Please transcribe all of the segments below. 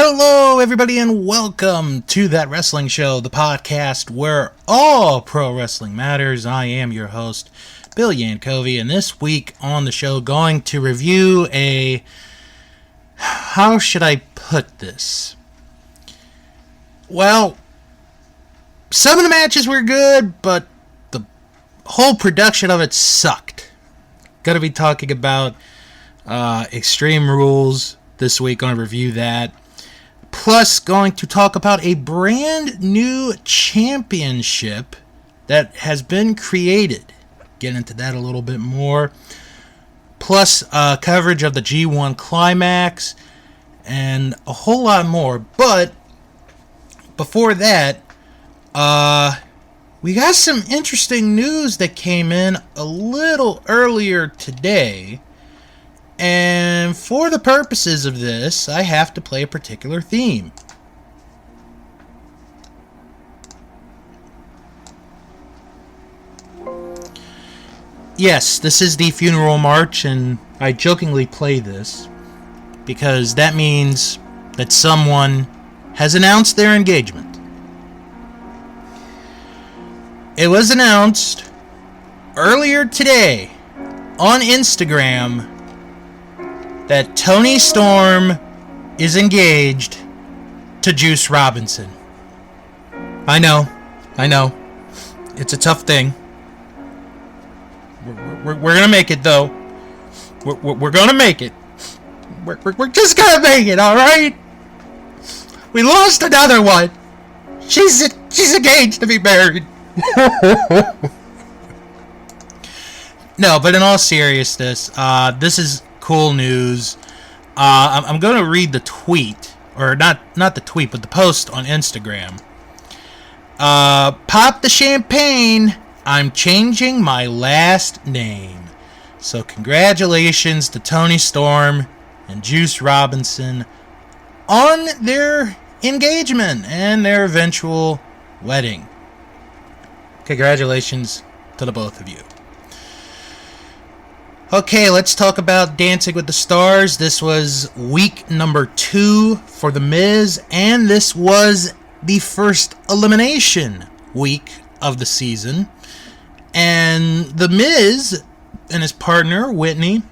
Hello, everybody, and welcome to That Wrestling Show, the podcast where all pro wrestling matters. I am your host, Bill Yankovi, and this week on the show, going to review how should I put this? Well, some of the matches were good, but the whole production of it sucked. Gonna be talking about Extreme Rules this week. Gonna review that. Plus, going to talk about a brand new championship that has been created. Get into that a little bit more. Plus, coverage of the G1 Climax and a whole lot more. But before that, we got some interesting news that came in a little earlier today. And for the purposes of this, I have to play a particular theme. Yes, this is the funeral march, and I jokingly play this because that means that someone has announced their engagement. It was announced earlier today on Instagram that Toni Storm is engaged to Juice Robinson. I know. It's a tough thing. We're gonna make it, though. We're gonna make it. We're just gonna make it, alright? We lost another one. She's engaged to be married. No, but in all seriousness, this is cool news. I'm going to read the tweet, or not the tweet, but the post on Instagram. Pop the champagne. I'm changing my last name. So congratulations to Toni Storm and Juice Robinson on their engagement and their eventual wedding. Congratulations to the both of you. Okay, let's talk about Dancing with the Stars. This was week number 2 for The Miz, and this was the first elimination week of the season. And The Miz and his partner, Whitney,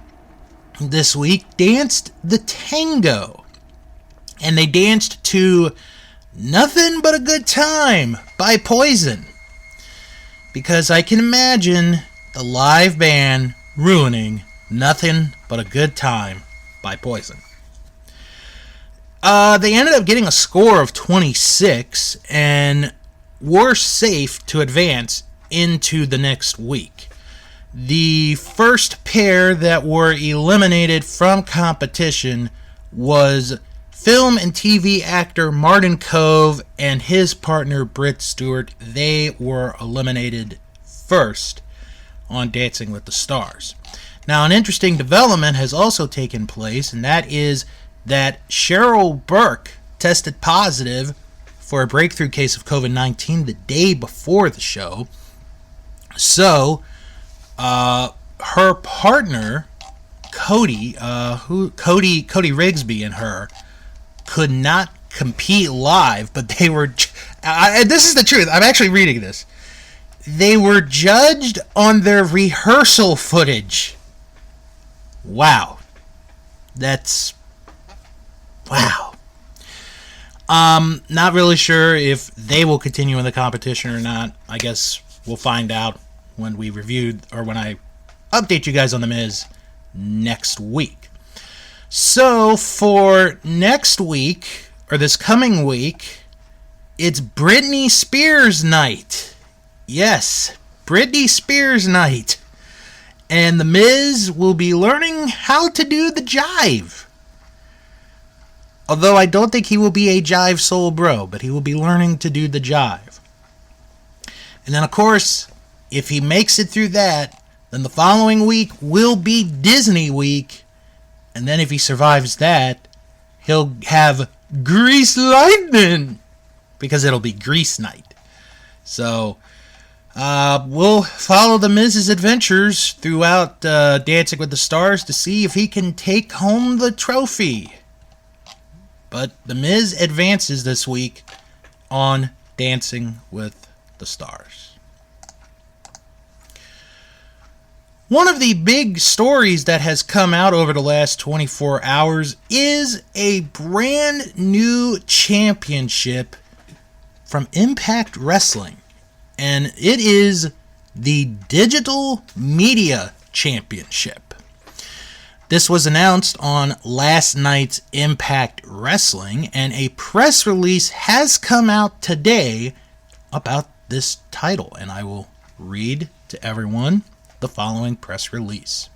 this week danced the tango. And they danced to Nothing But a Good Time by Poison. Because I can imagine the live band ruining Nothing But a Good Time by Poison. They ended up getting a score of 26 and were safe to advance into the next week. The first pair that were eliminated from competition was film and TV actor Martin Kove and his partner Britt Stewart. They were eliminated first on Dancing with the Stars. Now, an interesting development has also taken place, and that is that Cheryl Burke tested positive for a breakthrough case of COVID-19 the day before the show. So, her partner, Cody Rigsby, and her could not compete live, but they were... this is the truth. I'm actually reading this. They were judged on their rehearsal footage. Wow. That's... wow. Not really sure if they will continue in the competition or not. I guess we'll find out when we reviewed, or when I update you guys on The Miz next week. So, for next week, or this coming week, it's Britney Spears night. Yes, Britney Spears night. And The Miz will be learning how to do the jive. Although I don't think he will be a jive soul bro, but he will be learning to do the jive. And then, of course, if he makes it through that, then the following week will be Disney week. And then if he survives that, he'll have Grease Lightning, because it'll be Grease night. So, we'll follow The Miz's adventures throughout Dancing with the Stars to see if he can take home the trophy. But The Miz advances this week on Dancing with the Stars. One of the big stories that has come out over the last 24 hours is a brand new championship from Impact Wrestling. And it is the Digital Media Championship. This was announced on last night's Impact Wrestling, and a press release has come out today about this title. And I will read to everyone the following press release.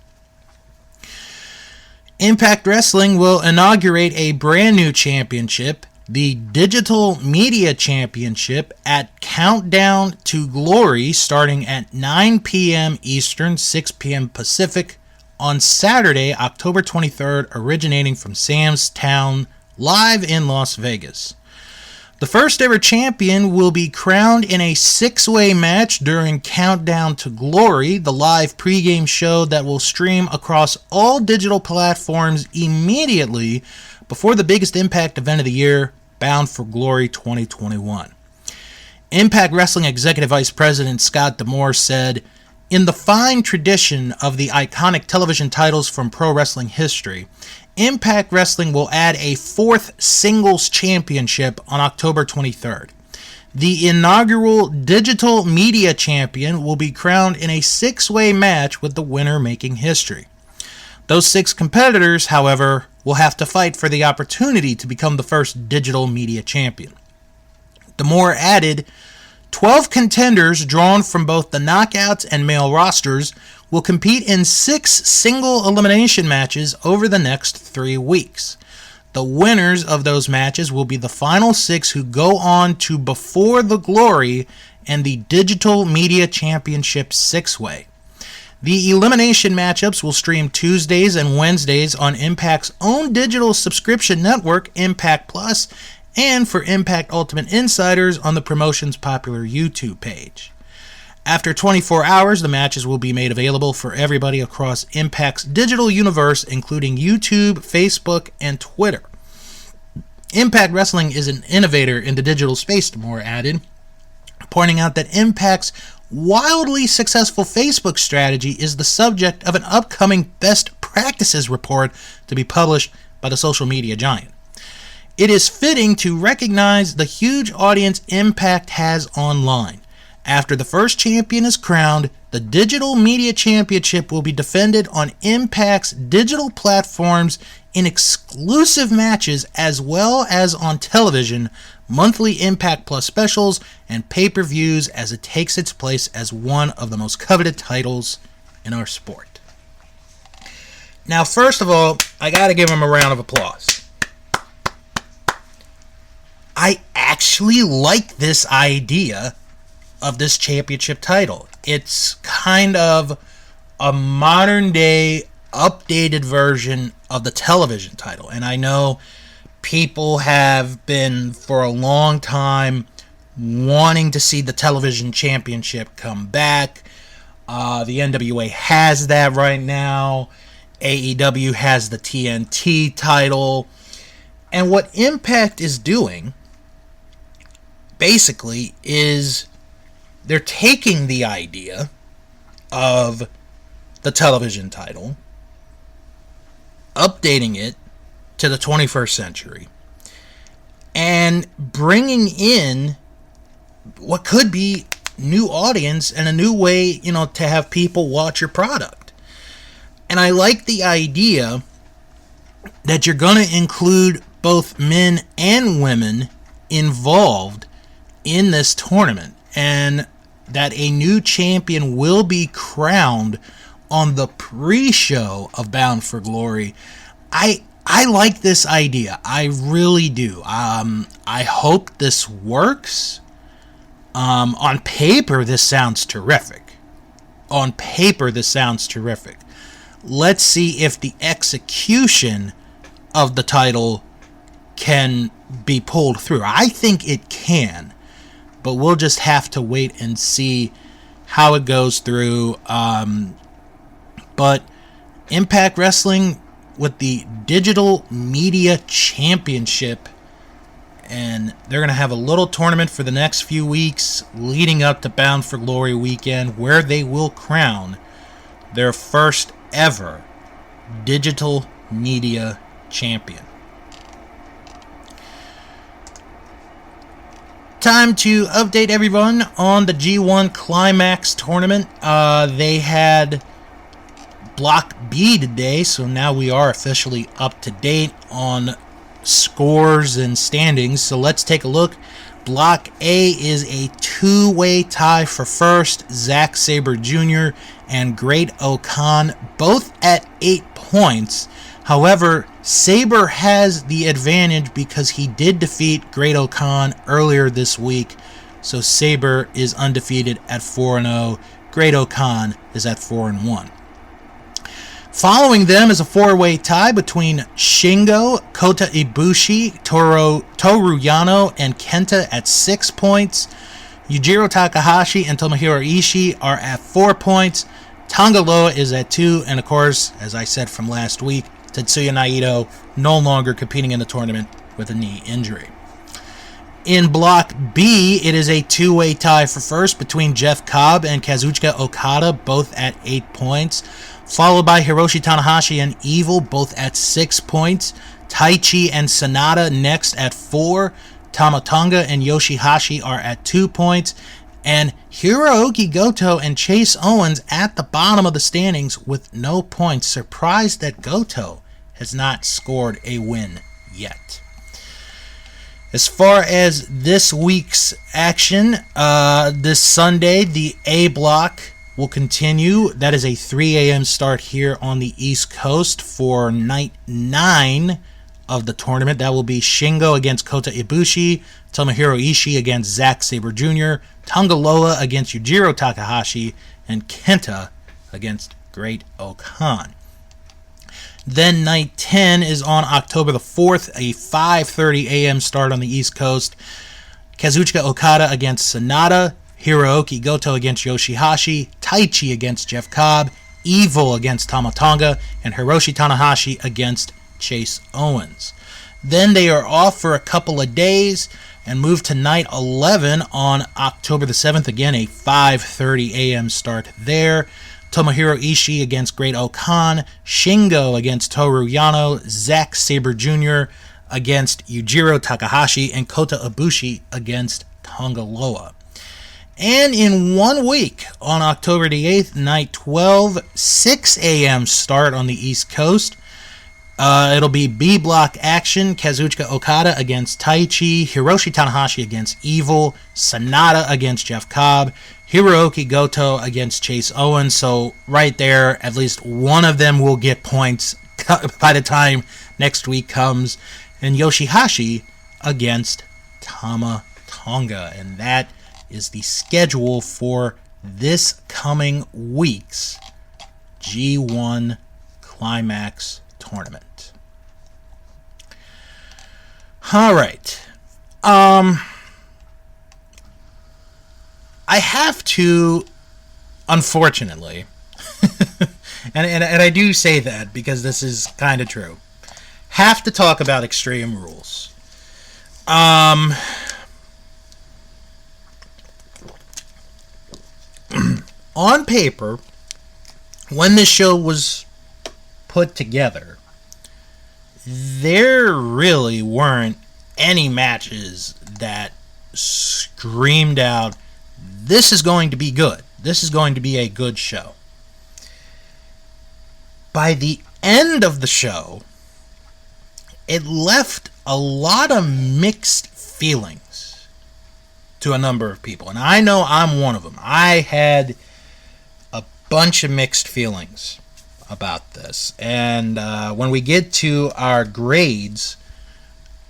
Impact Wrestling will inaugurate a brand new championship, the Digital Media Championship, at Countdown to Glory, starting at 9 p.m. Eastern, 6 p.m. Pacific, on Saturday, October 23rd, originating from Sam's Town, live in Las Vegas. The first ever champion will be crowned in a 6-way match during Countdown to Glory, the live pregame show that will stream across all digital platforms immediately before the biggest Impact event of the year, Bound for Glory 2021. Impact Wrestling Executive Vice President Scott D'Amore said, "In the fine tradition of the iconic television titles from pro wrestling history, Impact Wrestling will add a 4th singles championship on October 23rd. The inaugural Digital Media Champion will be crowned in a 6-way match with the winner making history. Those 6 competitors, however, will have to fight for the opportunity to become the first Digital Media Champion." D'Amore added, 12 contenders drawn from both the Knockouts and male rosters will compete in 6 single elimination matches over the next 3 weeks. The winners of those matches will be the final 6 who go on to Before the Glory and the Digital Media Championship 6-way. The elimination matchups will stream Tuesdays and Wednesdays on Impact's own digital subscription network, Impact Plus, and for Impact Ultimate Insiders on the promotion's popular YouTube page. After 24 hours, the matches will be made available for everybody across Impact's digital universe, including YouTube, Facebook, and Twitter. Impact Wrestling is an innovator in the digital space, D'Amore added, pointing out that Impact's wildly successful Facebook strategy is the subject of an upcoming best practices report to be published by the social media giant. It is fitting to recognize the huge audience Impact has online. After the first champion is crowned, the Digital Media Championship will be defended on Impact's digital platforms in exclusive matches as well as on television, monthly Impact Plus specials, and pay-per-views as it takes its place as one of the most coveted titles in our sport. Now, first of all, I gotta give him a round of applause. I actually like this idea of this championship title. It's kind of a modern day updated version of the television title. And I know people have been for a long time wanting to see the television championship come back. The NWA has that right now. AEW has the TNT title. And what Impact is doing basically is they're taking the idea of the television title, updating it to the 21st century, and bringing in what could be new audience and a new way, to have people watch your product. And I like the idea that you're going to include both men and women involved in this tournament, and that a new champion will be crowned on the pre-show of Bound for Glory. I like this idea. I really do. I hope this works. On paper, this sounds terrific. Let's see if the execution of the title can be pulled through. I think it can, but we'll just have to wait and see how it goes through. But Impact Wrestling with the Digital Media Championship. And they're going to have a little tournament for the next few weeks leading up to Bound for Glory weekend, where they will crown their first ever Digital Media Champion. Time to update everyone on the G1 Climax tournament. They had Block B today, so now we are officially up to date on scores and standings. So let's take a look. Block A is a two-way tie for first. Zack Sabre Jr. and Great O'Khan both at 8 points. However, Sabre has the advantage because he did defeat Great O'Khan earlier this week. So Sabre is undefeated at 4-0. Great O'Khan is at 4-1. Following them is a four-way tie between Shingo, Kota Ibushi, Toru Yano, and Kenta at 6 points. Yujiro Takahashi and Tomohiro Ishii are at 4 points. Tanga Loa is at 2. And of course, as I said from last week, Tetsuya Naito no longer competing in the tournament with a knee injury. In Block B, it is a two-way tie for first between Jeff Cobb and Kazuchika Okada, both at 8 points. Followed by Hiroshi Tanahashi and Evil, both at 6 points. Taichi and Sanada next at 4. Tama Tonga and Yoshihashi are at 2 points. And Hiroki Goto and Chase Owens at the bottom of the standings with no points. Surprised that Goto has not scored a win yet. As far as this week's action, this Sunday, the A block will continue. That is a 3 a.m. start here on the East Coast for night 9 of the tournament. That will be Shingo against Kota Ibushi, Tomohiro Ishii against Zack Sabre Jr., Tanga Loa against Yujiro Takahashi, and Kenta against Great O'Khan. Then night 10 is on October the 4th, a 5:30 a.m. start on the East Coast. Kazuchika Okada against Sanada, Hiroki Goto against Yoshihashi, Taichi against Jeff Cobb, Evil against Tama Tonga, and Hiroshi Tanahashi against Chase Owens. Then they are off for a couple of days and move to night 11 on October the 7th. Again, a 5:30 a.m. start there. Tomohiro Ishii against Great O'Khan, Shingo against Toru Yano, Zack Sabre Jr. against Yujiro Takahashi, and Kota Ibushi against Tanga Loa. And in 1 week, on October the 8th, night 12, 6 a.m. start on the East Coast. It'll be B block action. Kazuchika Okada against Taichi, Hiroshi Tanahashi against Evil, Sanada against Jeff Cobb, Hiroki Goto against Chase Owens. So right there, at least one of them will get points by the time next week comes. And Yoshihashi against Tama Tonga. And that is the schedule for this coming week's G1 Climax tournament. All right. I have to, unfortunately, and I do say that because this is kind of true, have to talk about Extreme Rules. On paper, when this show was put together, there really weren't any matches that screamed out, this is going to be good. This is going to be a good show. By the end of the show, it left a lot of mixed feelings to a number of people. And I know I'm one of them. I had a bunch of mixed feelings about this. And when we get to our grades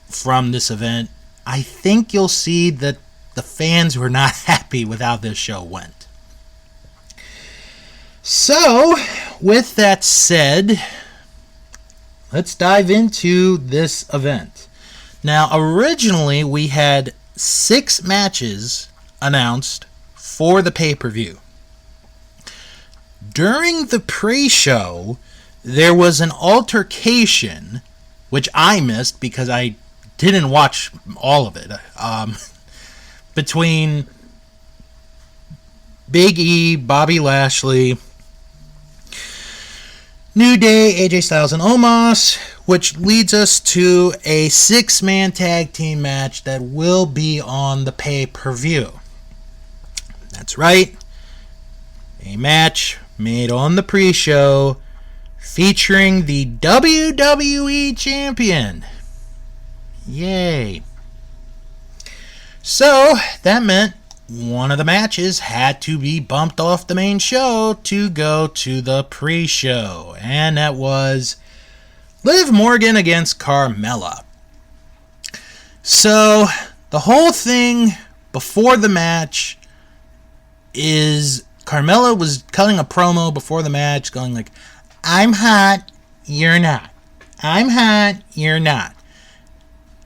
from this event, I think you'll see that the fans were not happy with how this show went. So, with that said, let's dive into this event. Now, originally we had 6 matches announced for the pay-per-view. During the pre-show, there was an altercation, which I missed because I didn't watch all of it, between Big E, Bobby Lashley, New Day, AJ Styles, and Omas, which leads us to a 6-man tag team match that will be on the pay-per-view. That's right, a match made on the pre-show featuring the WWE Champion. Yay. So, that meant one of the matches had to be bumped off the main show to go to the pre-show. And that was Liv Morgan against Carmella. So, the whole thing before the match is Carmella was cutting a promo before the match going like, I'm hot, you're not. I'm hot, you're not.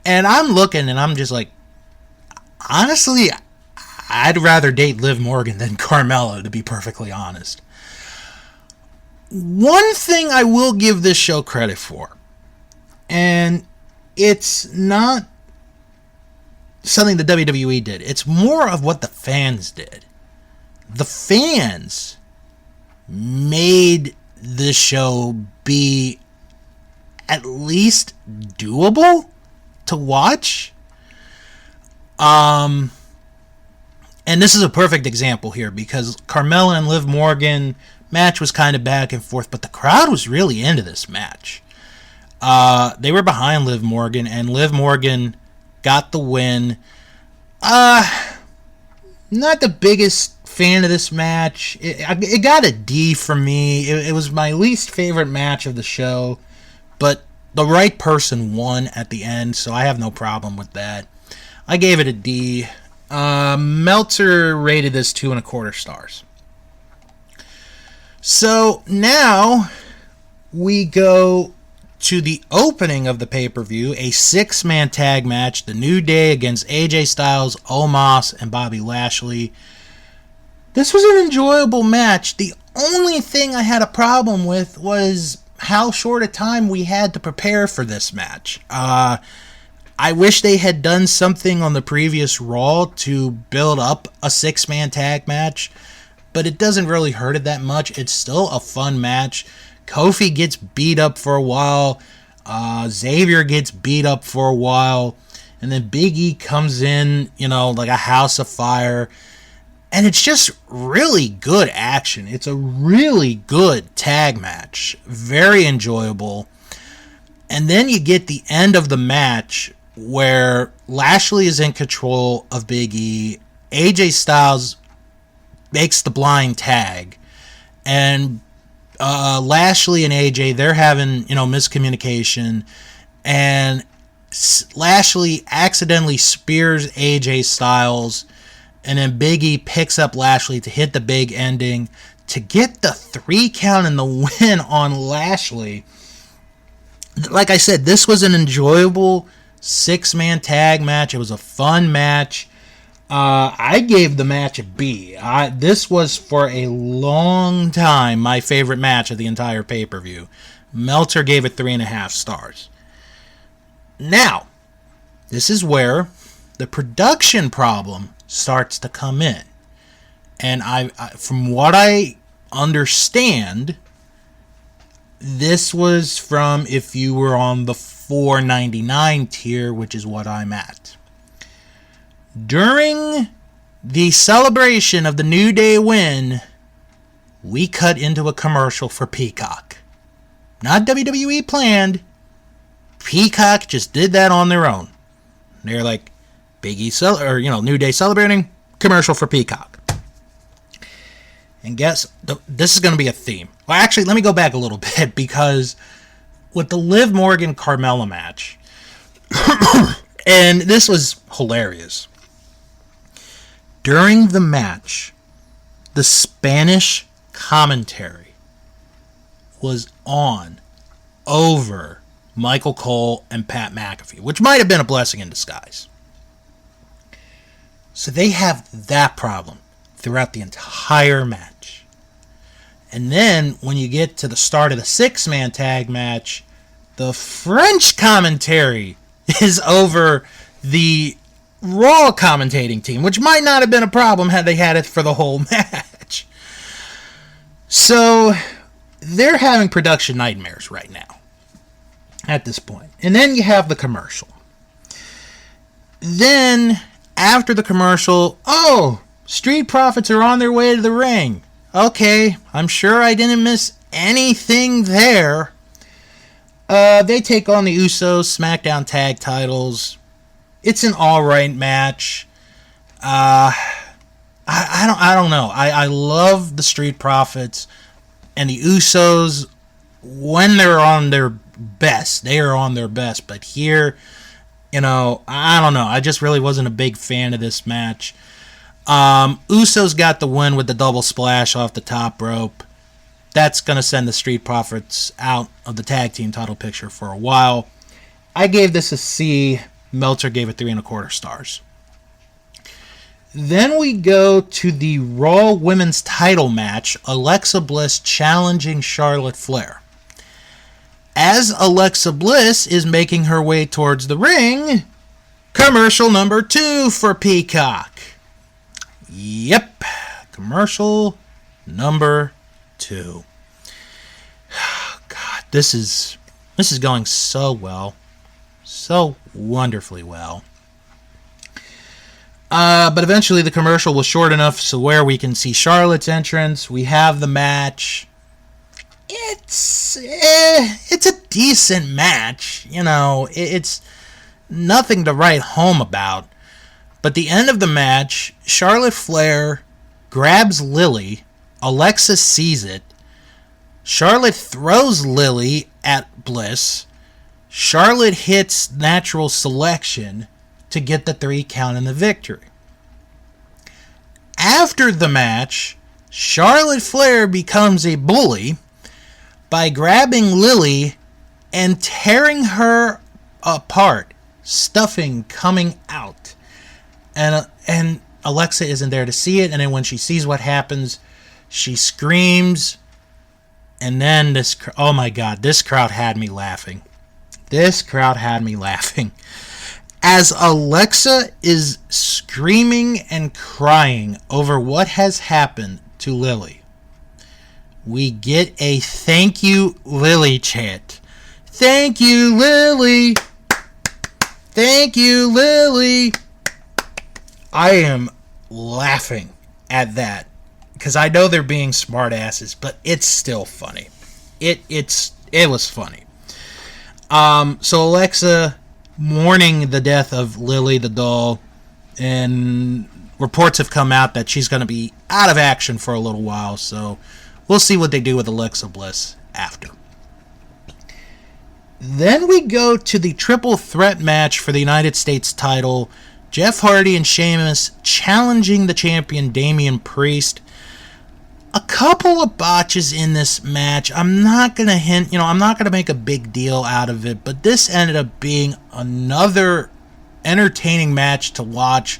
And I'm looking and I'm just like, honestly, I'd rather date Liv Morgan than Carmella, to be perfectly honest. One thing I will give this show credit for, and it's not something the WWE did, it's more of what the fans did. The fans made this show be at least doable to watch. And this is a perfect example here because Carmella and Liv Morgan match was kind of back and forth, but the crowd was really into this match. They were behind Liv Morgan, and Liv Morgan got the win. Not the biggest fan of this match. It got a D from me. It was my least favorite match of the show, but the right person won at the end, so I have no problem with that. I gave it a D. Meltzer rated this 2.25 stars. So now we go to the opening of the pay-per-view, a 6-man tag match, the New Day against AJ Styles, Omas, and Bobby Lashley. This was an enjoyable match. The only thing I had a problem with was how short a time we had to prepare for this match. I wish they had done something on the previous Raw to build up a 6-man tag match, but it doesn't really hurt it that much. It's still a fun match. Kofi gets beat up for a while. Xavier gets beat up for a while. And then Big E comes in, like a house of fire. And it's just really good action. It's a really good tag match. Very enjoyable. And then you get the end of the match where Lashley is in control of Big E. AJ Styles makes the blind tag. And Lashley and AJ, they're having, miscommunication. And Lashley accidentally spears AJ Styles. And then Big E picks up Lashley to hit the big ending to get the 3 count and the win on Lashley. Like I said, this was an enjoyable 6-man tag match. It was a fun match. I gave the match a B. This was for a long time my favorite match of the entire pay-per-view. Meltzer gave it 3.5 stars. Now, this is where the production problem starts to come in. And from what I understand, this was from if you were on the $4.99 tier, which is what I'm at. During the celebration of the New Day win, we cut into a commercial for Peacock. Not WWE planned. Peacock just did that on their own. They're like, New Day celebrating, commercial for Peacock. And guess, this is going to be a theme. Well, actually, let me go back a little bit, because with the Liv Morgan Carmella match, and this was hilarious. During the match, the Spanish commentary was on over Michael Cole and Pat McAfee, which might have been a blessing in disguise. So they have that problem throughout the entire match. And then when you get to the start of the 6-man tag match, the French commentary is over the Raw commentating team, which might not have been a problem had they had it for the whole match. So they're having production nightmares right now at this point. And then you have the commercial. Then after the commercial, Street Profits are on their way to the ring. Okay, I'm sure I didn't miss anything there. They take on the Usos, SmackDown tag titles. It's an alright match. I don't know. I love the Street Profits and the Usos when they're on their best. They are on their best. But here, I don't know. I just really wasn't a big fan of this match. Usos got the win with the double splash off the top rope. That's going to send the Street Profits out of the tag team title picture for a while. I gave this a C. Meltzer gave it 3.25 stars. Then we go to the Raw Women's title match, Alexa Bliss challenging Charlotte Flair. As Alexa Bliss is making her way towards the ring, commercial number 2 for Peacock. Yep, commercial number 2. God, this is going so well. So wonderfully well. But eventually the commercial was short enough so where we can see Charlotte's entrance. We have the match. It's a decent match. It's nothing to write home about. But the end of the match, Charlotte Flair grabs Lily. Alexa sees it. Charlotte throws Lily at Bliss. Charlotte hits natural selection to get the 3 count and the victory. After the match, Charlotte Flair becomes a bully by grabbing Lily and tearing her apart, stuffing coming out. And Alexa isn't there to see it, and then when she sees what happens, she screams, and then this crowd had me laughing. This crowd had me laughing. As Alexa is screaming and crying over what has happened to Lily, we get a thank you, Lily chant. Thank you, Lily. Thank you, Lily. I am laughing at that because I know they're being smart asses, but it's still funny. It was funny. So Alexa mourning the death of Lily the doll, and reports have come out that she's going to be out of action for a little while, so we'll see what they do with Alexa Bliss after. Then we go to the triple threat match for the United States title. Jeff Hardy and Sheamus challenging the champion Damian Priest. A couple of botches in this match. I'm not going to make a big deal out of it, but this ended up being another entertaining match to watch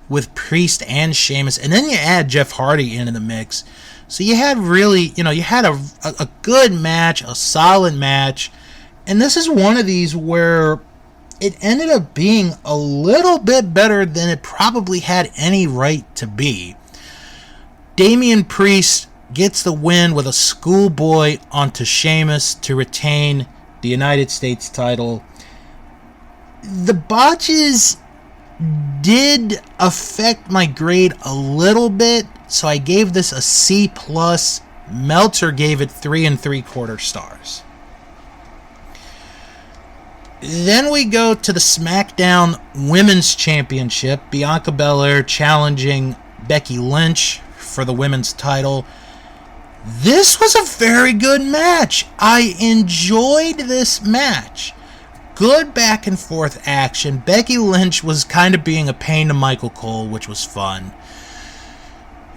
with Priest and Sheamus. And then you add Jeff Hardy into the mix. So you had a good match, a solid match. And this is one of these where it ended up being a little bit better than it probably had any right to be. Damian Priest gets the win with a schoolboy onto Sheamus to retain the United States title. The botches did affect my grade a little bit, so I gave this a C+. Meltzer gave it 3.75 stars. Then we go to the SmackDown Women's Championship. Bianca Belair challenging Becky Lynch for the women's title. This was a very good match. I enjoyed this match. Good back and forth action. Becky Lynch was kind of being a pain to Michael Cole, which was fun.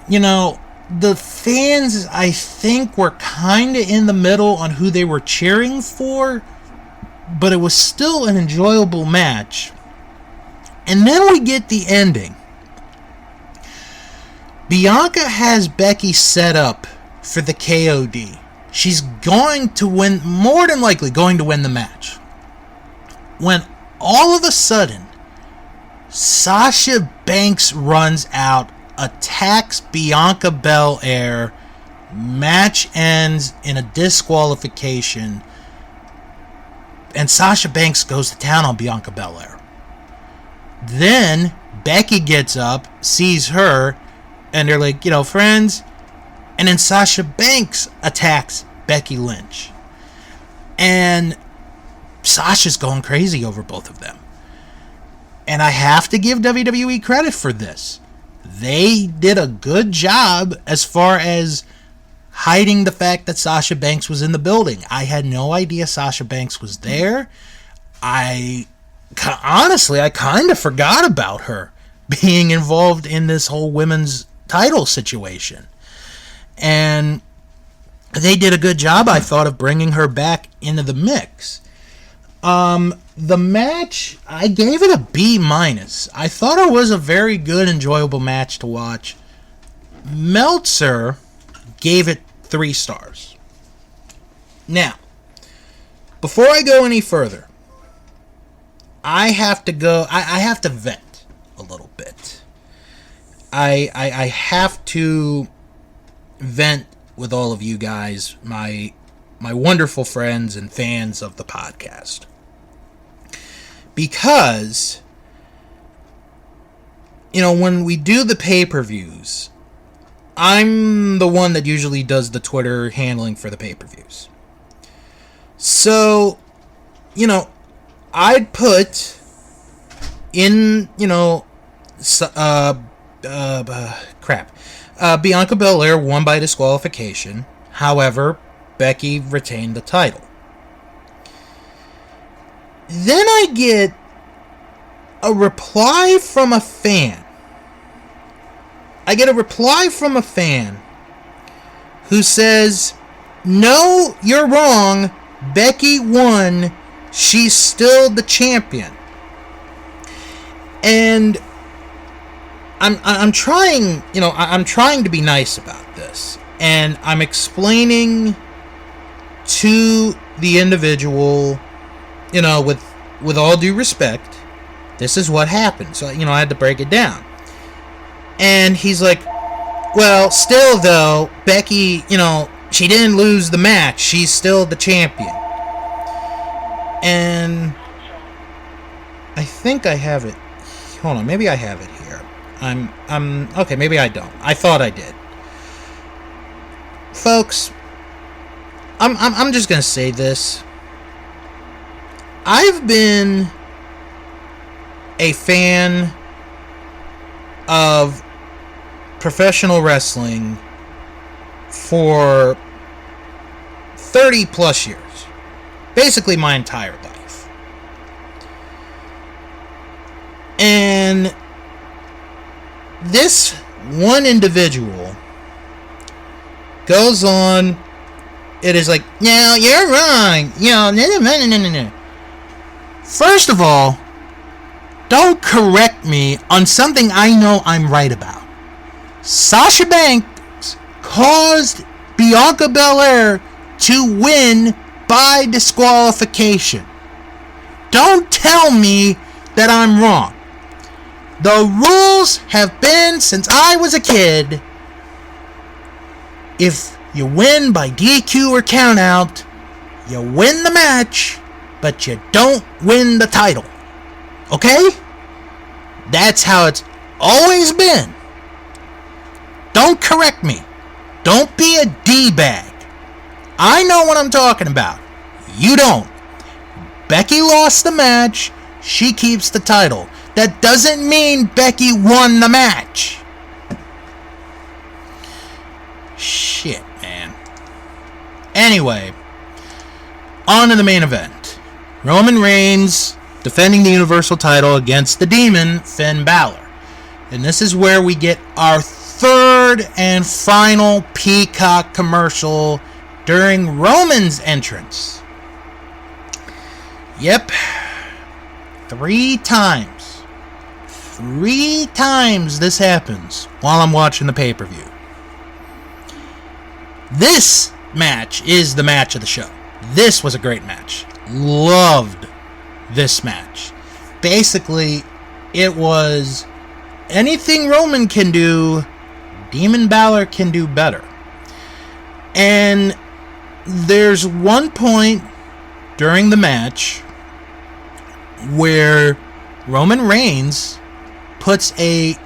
The fans, I think, were kind of in the middle on who they were cheering for, but it was still an enjoyable match. And then we get the ending. Bianca has Becky set up for the KOD. She's going to win, more than likely going to win the match. When all of a sudden, Sasha Banks runs out, attacks Bianca Belair, match ends in a disqualification, and Sasha Banks goes to town on Bianca Belair. Then Becky gets up, sees her, and they're like, friends. And then Sasha Banks attacks Becky Lynch. And Sasha's going crazy over both of them. And I have to give WWE credit for this. They did a good job as far as hiding the fact that Sasha Banks was in the building. I had no idea Sasha Banks was there. Honestly, I kind of forgot about her being involved in this whole women's title situation. And they did a good job, I thought, of bringing her back into the mix. The match, I gave it a B-. I thought it was a very good, enjoyable match to watch. Meltzer gave it 3 stars. Now, before I go any further, I have to vent a little bit. I have to vent with all of you guys, my wonderful friends and fans of the podcast. Because, when we do the pay-per-views, I'm the one that usually does the Twitter handling for the pay-per-views. So, I'd put in, Bianca Belair won by disqualification. However, Becky retained the title. Then I get a reply from a fan. Who says, "No, you're wrong. Becky won. She's still the champion." And I'm trying, I'm trying to be nice about this, and I'm explaining to the individual, with all due respect, this is what happened. So, I had to break it down. And he's like, "Well, still though, Becky, she didn't lose the match. She's still the champion." And I think I have it. Hold on, maybe I have it here. Okay, maybe I don't. I thought I did. Folks, I'm just gonna say this. I've been a fan of professional wrestling for 30 plus years. Basically my entire life. And this one individual goes on, it is like, "No, you're wrong. No. First of all, don't correct me on something I know I'm right about. Sasha Banks caused Bianca Belair to win by disqualification. Don't tell me that I'm wrong. The rules have been since I was a kid. If you win by DQ or countout, you win the match, but you don't win the title. Okay? That's how it's always been. Don't correct me. Don't be a D-bag. I know what I'm talking about. You don't. Becky lost the match. She keeps the title. That doesn't mean Becky won the match. Shit, man. Anyway, on to the main event. Roman Reigns defending the Universal title against the Demon, Finn Balor. And this is where we get our third and final Peacock commercial during Roman's entrance. Yep. 3 times. 3 times this happens while I'm watching the pay-per-view. This match is the match of the show. This was a great match. Loved this match. Basically, it was anything Roman can do, Demon Balor can do better. And there's one point during the match where Roman Reigns puts a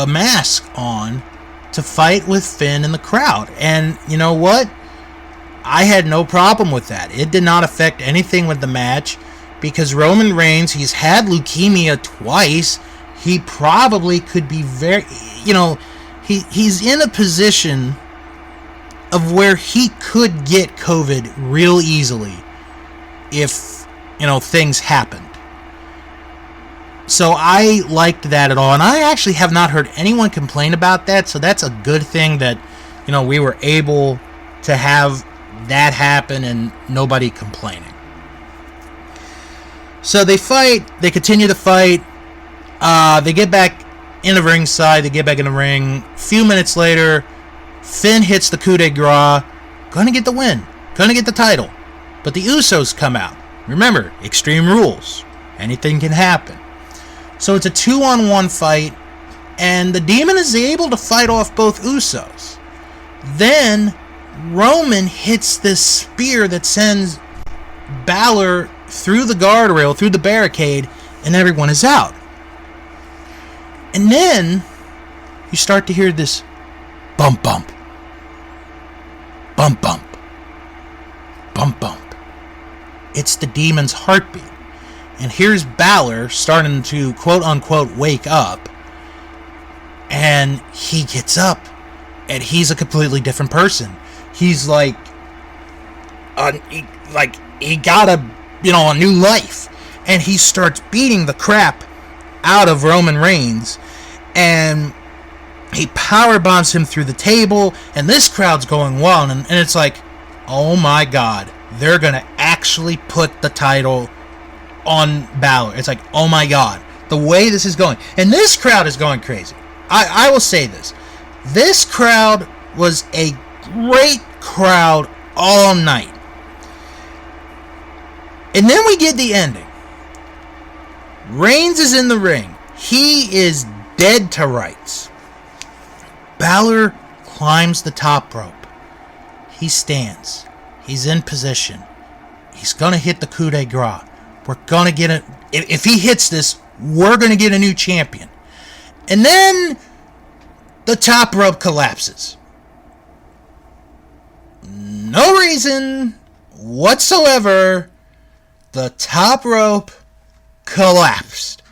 mask on to fight with Finn in the crowd. And you know what? I had no problem with that. It did not affect anything with the match because Roman Reigns, he's had leukemia twice. He probably could be very, he's in a position of where he could get COVID real easily if, things happened. So I liked that at all. And I actually have not heard anyone complain about that. So that's a good thing that, we were able to have that happen and nobody complaining. So they fight. They continue to fight. They get back in the ringside. They get back in the ring. A few minutes later, Finn hits the coup de grace. Gonna get the win. Gonna get the title. But the Usos come out. Remember, Extreme Rules. Anything can happen. So it's a 2-on-1 fight. And the Demon is able to fight off both Usos. Then Roman hits this spear that sends Balor through the guardrail, through the barricade, and everyone is out. And then you start to hear this bump, bump, bump, bump, bump, bump. It's the Demon's heartbeat. And here's Balor starting to quote-unquote wake up. And he gets up. And he's a completely different person. He's like he got a new life. And he starts beating the crap out of Roman Reigns. And he power bombs him through the table. And this crowd's going wild. And it's like, oh my God. They're going to actually put the title on Balor. It's like, oh my God. The way this is going. And this crowd is going crazy. I will say this. This crowd was a great crowd all night. And then we get the ending. Reigns is in the ring. He is dead to rights. Balor climbs the top rope. He stands. He's in position. He's going to hit the coup de grace. We're going to get it. If he hits this, we're going to get a new champion. And then the top rope collapses. No reason whatsoever. The top rope collapsed.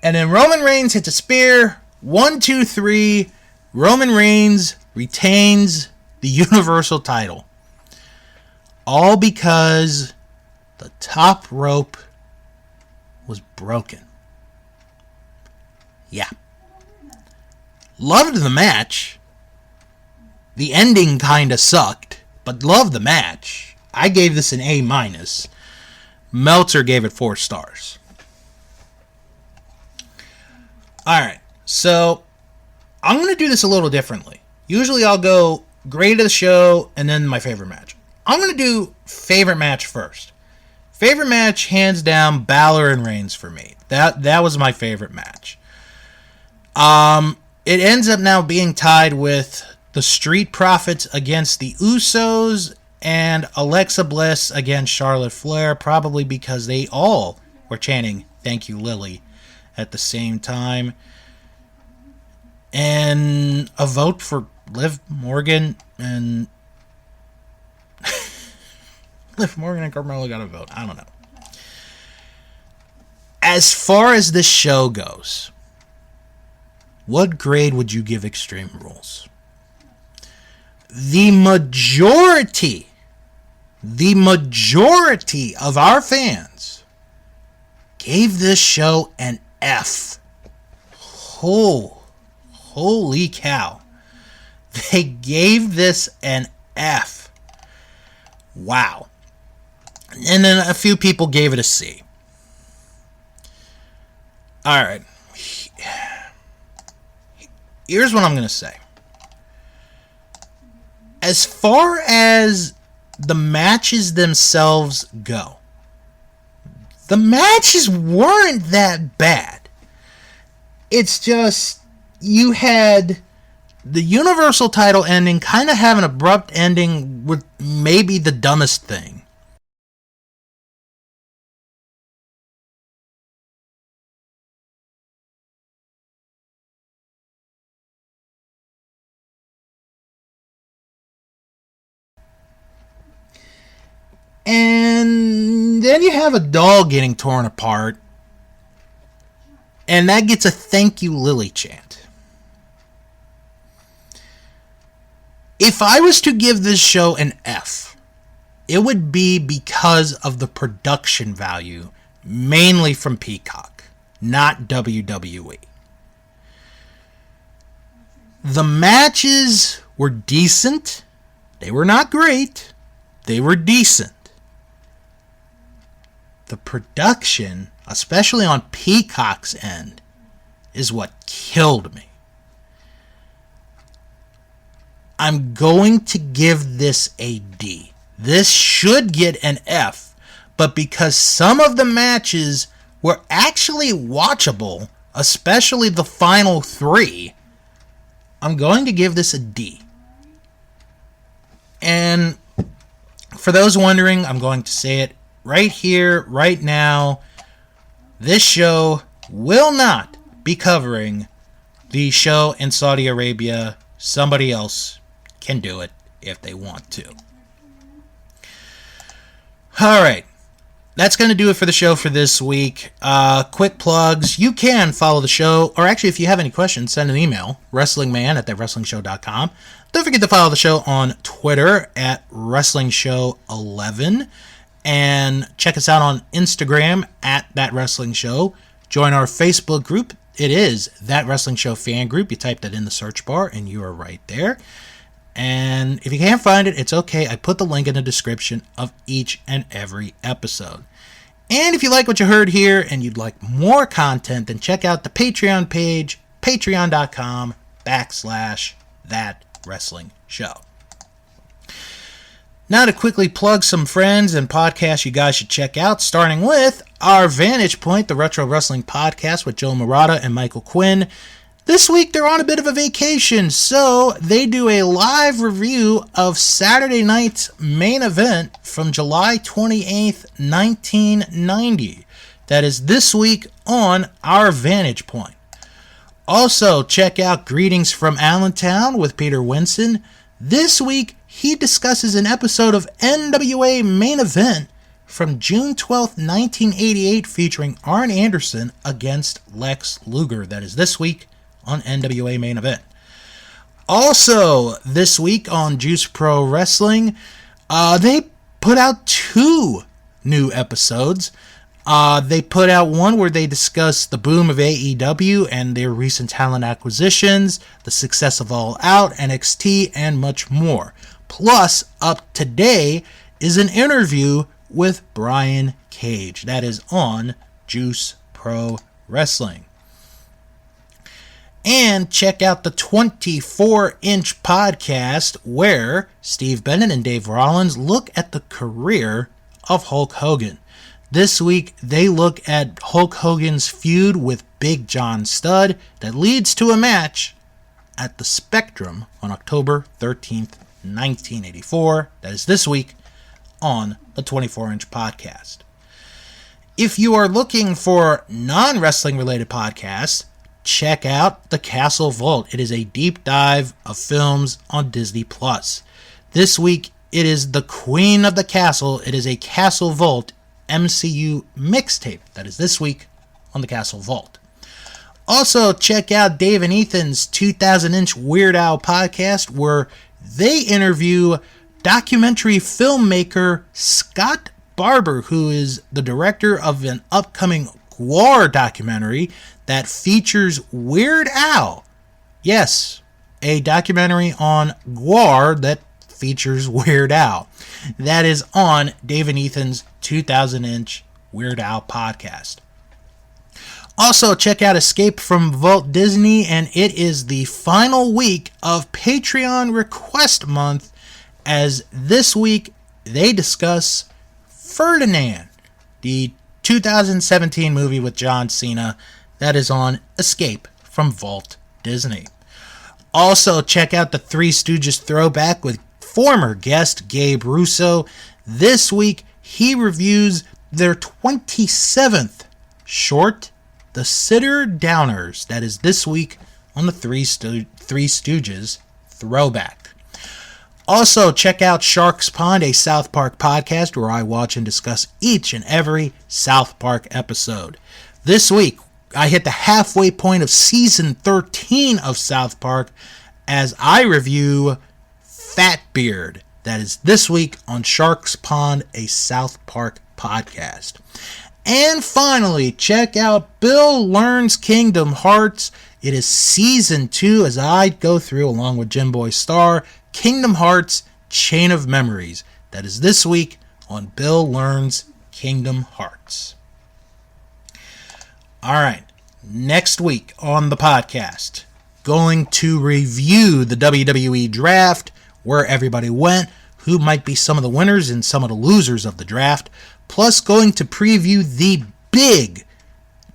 And then Roman Reigns hits a spear. 1, 2, 3. Roman Reigns retains the Universal title. All because the top rope was broken. Yeah. Loved the match. The ending kinda sucked, but loved the match. I gave this an A-. Meltzer gave it 4 stars. Alright, so I'm going to do this a little differently. Usually I'll go grade of the show and then my favorite match. I'm going to do favorite match first. Favorite match, hands down, Balor and Reigns for me. That was my favorite match. It ends up now being tied with the Street Profits against the Usos and Alexa Bliss against Charlotte Flair, probably because they all were chanting "Thank you, Lily" at the same time. And a vote for Liv Morgan and Liv Morgan and Carmella got a vote. I don't know. As far as this show goes, what grade would you give Extreme Rules? The majority of our fans gave this show an F. Holy cow. They gave this an F. Wow. And then a few people gave it a C. Alright. Here's what I'm going to say. as far as the matches themselves go, the matches weren't that bad. It's just, you had the Universal title ending kind of have an abrupt ending with maybe the dumbest thing. And then you have a doll getting torn apart, and that gets a thank you Lily chant. If I was to give this show an F, it would be because of the production value, mainly from Peacock, not WWE. The matches were decent. They were not great. They were decent. The production, especially on Peacock's end, is what killed me. I'm going to give this a D. This should get an F, but because some of the matches were actually watchable, especially the final 3, I'm going to give this a D. And for those wondering, I'm going to say it right here, right now. This show will not be covering the show in Saudi Arabia. Somebody else can do it if they want to. Alright, that's going to do it for the show for this week. Quick plugs. You can follow the show, or actually if you have any questions, send an email, wrestlingman@thatwrestlingshow.com. Don't forget to follow the show on Twitter @WrestlingShow11. And check us out on Instagram @ThatWrestlingShow. Join our Facebook group. It is That Wrestling Show Fan Group. You type that in the search bar and you are right there. And if you can't find it, it's okay. I put the link in the description of each and every episode. And if you like what you heard here and you'd like more content, then check out the Patreon page, patreon.com/ThatWrestlingShow. Now to quickly plug some friends and podcasts you guys should check out, starting with our Vantage Point, the Retro Wrestling Podcast with Joe Murata and Michael Quinn. This week they're on a bit of a vacation, so they do a live review of Saturday night's main event from July 28th, 1990. That is this week on our Vantage Point. Also, check out Greetings from Allentown with Peter Winson. This week, he discusses an episode of NWA Main Event from June 12th, 1988, featuring Arn Anderson against Lex Luger. That is this week on NWA Main Event. Also, this week on Juice Pro Wrestling, they put out 2 new episodes. They put out one where they discuss the boom of AEW and their recent talent acquisitions, the success of All Out, NXT, and much more. Plus, up today is an interview with Brian Cage. That is on Juice Pro Wrestling. And check out the 24-inch podcast where Steve Bennett and Dave Rollins look at the career of Hulk Hogan. This week, they look at Hulk Hogan's feud with Big John Studd that leads to a match at the Spectrum on October 13th, 1984. That is this week on the 24-inch podcast. If you are looking for non-wrestling related podcasts, check out The Castle Vault. It is a deep dive of films on Disney+. This week, it is The Queen of the Castle. It is a Castle Vault MCU mixtape. That is this week on The Castle Vault. Also, check out Dave and Ethan's 2000-inch Weird Al podcast, where they interview documentary filmmaker Scott Barber, who is the director of an upcoming Gwar documentary that features Weird Al. Yes, a documentary on Gwar that features Weird Al. That is on Dave and Ethan's 2000-inch Weird Al podcast. Also, check out Escape from Vault Disney, and it is the final week of Patreon Request Month, as this week they discuss Ferdinand, the 2017 movie with John Cena that is on Escape from Walt Disney. Also, check out the Three Stooges throwback with former guest Gabe Russo. This week, he reviews their 27th short, The Sitter Downers. That is this week on the Three Stooges throwback. Also, check out Sharks Pond, a South Park podcast where I watch and discuss each and every South Park episode. This week, I hit the halfway point of season 13 of South Park as I review Fatbeard. That is this week on Sharks Pond, a South Park podcast. And finally, check out Bill Learns Kingdom Hearts. It is season 2 as I go through, along with Jim Boy Star, Kingdom Hearts Chain of Memories. That is this week on Bill Learns Kingdom Hearts. Alright, next week on the podcast, going to review the WWE Draft, where everybody went, who might be some of the winners and some of the losers of the draft, plus going to preview the big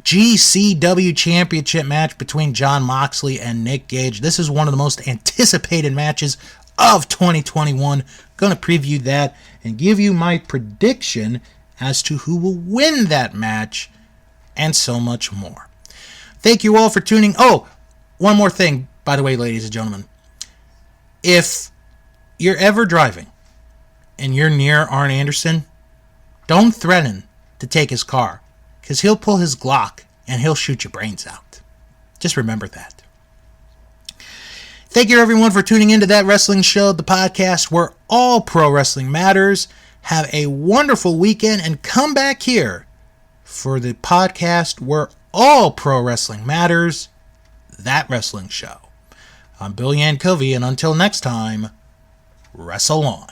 GCW Championship match between Jon Moxley and Nick Gage. This is one of the most anticipated matches of 2021. Going to preview that and give you my prediction as to who will win that match, and so much more. Thank you all for tuning. Oh, one more thing, by the way, ladies and gentlemen. If you're ever driving and you're near Arn Anderson, don't threaten to take his car, because he'll pull his Glock and he'll shoot your brains out. Just remember that. Thank you, everyone, for tuning into That Wrestling Show, the podcast where all pro wrestling matters. Have a wonderful weekend and come back here for the podcast where all pro wrestling matters, That Wrestling Show. I'm Bill Yankovi, and until next time, wrestle on.